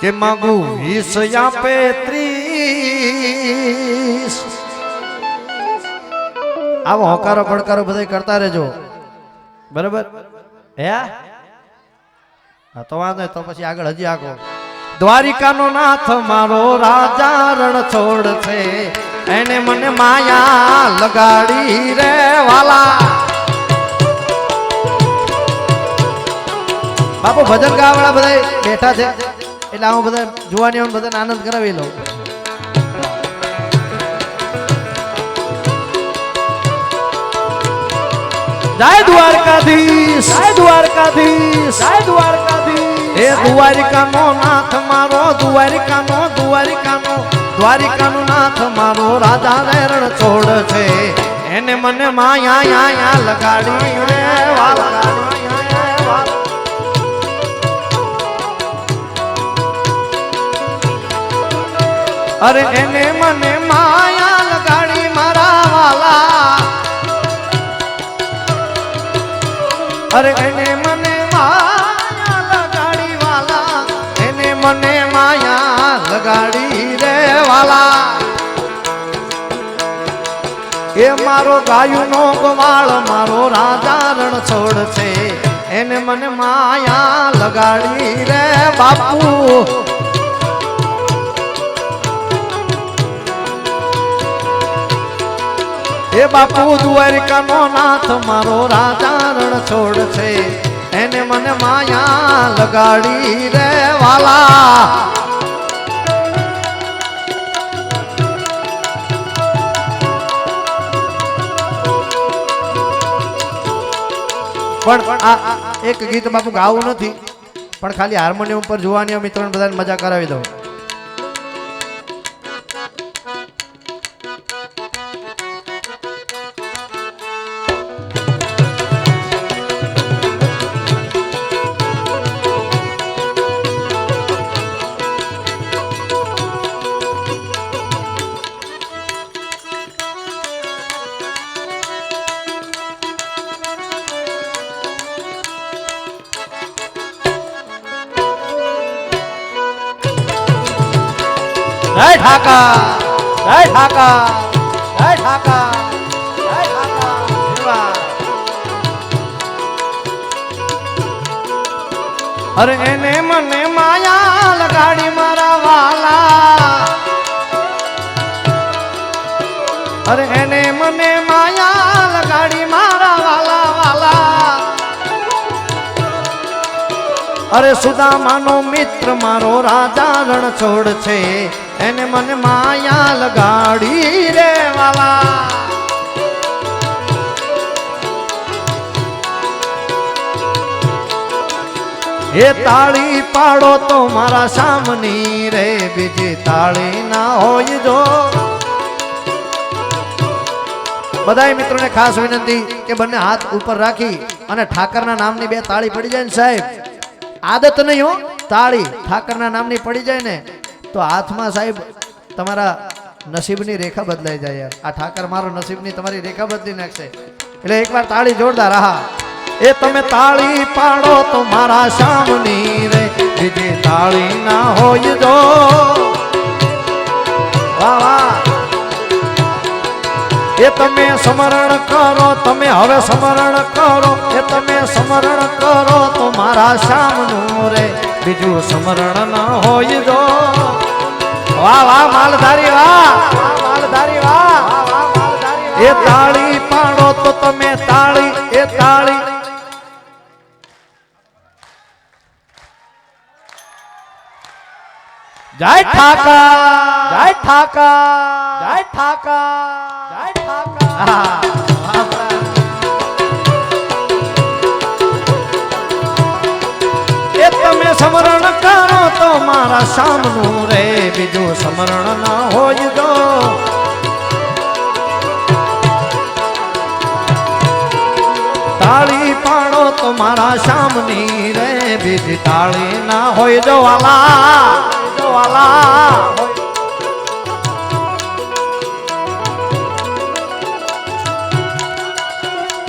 કે માંગુ 20 આપે 30 આવો હોકારો પડકારો બધા કરતા રહેજો બરાબર હે હા તો વાંધો તો પછી આગળ હજી આગો દ્વારિકાનો નાથ મારો રાજા રણ છોડ છે એને મને માયા લગાડી રે વાલા બાપુ ભજન ગાવાળા બધા બેઠા છે એટલે હું બધા જોવાની બધાને આનંદ કરાવી લઉં જય દ્વારકાધીશ જય દ્વારકાધીશ જય દ્વારકાધીશ એ દ્વારિકાનો નાથ મારો દ્વારિકાનો નાથ મારો રાજા રણ છોડ છે એને મને માયા લગાડી રે વાલા અરે એને મને માયા લગાડી મારા વાલા અરે એને મને માયા લગાડી વાલા એને મને માયા લગાડી રે વાલા એ મારો ગાયુનો ગવાળ મારો રાજા રણ છોડ છે એને મને માયા લગાડી રે બાપુ એ બાપુ દ્વારિકાનો નાથ મારો રાજા રણ છોડ છે એને મને માયા લગાડી રે વાલા પણ આ એક ગીત બાપુ ગાવું નથી પણ ખાલી હાર્મોનિયમ પર જોવાની મિત્રોને બધાને મજા કરાવી દઉં જય ઠાકા જય ઠાકા જય ઠાકા જય ઠાકા અરે એને મને માયા લગાડી મારા વાલા અરે એને મને માયા લગાડી મારા વાલા વાલા અરે સુદામાનો મિત્ર મારો રાજા રણ છોડ છે એને મને માયા લગાડી રે વાલા એ તાળી પાડો તો મારા સામની રે બીજી તાળી ના હોય જો બધાય મિત્રોને ખાસ વિનંતી કે બંને હાથ ઉપર રાખી અને ઠાકરના નામની બે તાળી પડી જાય ને સાહેબ આદત નહીં હો તાળી ઠાકરના નામની પડી જાય ને તો હાથમાં સાહેબ તમારા નસીબની રેખા બદલાઈ જાય યાર આ ઠાકર મારો નસીબની તમારી રેખા બદલી નાખશે એટલે એકવાર તાળી જોરદાર હા એ તમે તાળી પાડો તો મારા સામની રે બીજી તાળી ના હોય જો વાહ વાહ એ તમે સ્મરણ કરો તમે હવે સ્મરણ કરો એ તમે સ્મરણ કરો તો મારા સામનું રે બીજું સ્મરણ ના હોય જો વાહ વાહ માલધારી વાહ માલધારી વાહ એ તાળી પાડો તો તમે તાળી એ તાળી જય ઠાકા જય ઠાકા જય ઠાકા જય ઠાકા એ તમે સ્મરણ કરો તો મારા સામનું રે બીજું સ્મરણ ના હોય જો તાળી પાડો તો મારા સામની રે બીજી તાળી ના હોય જો વાલા વાલા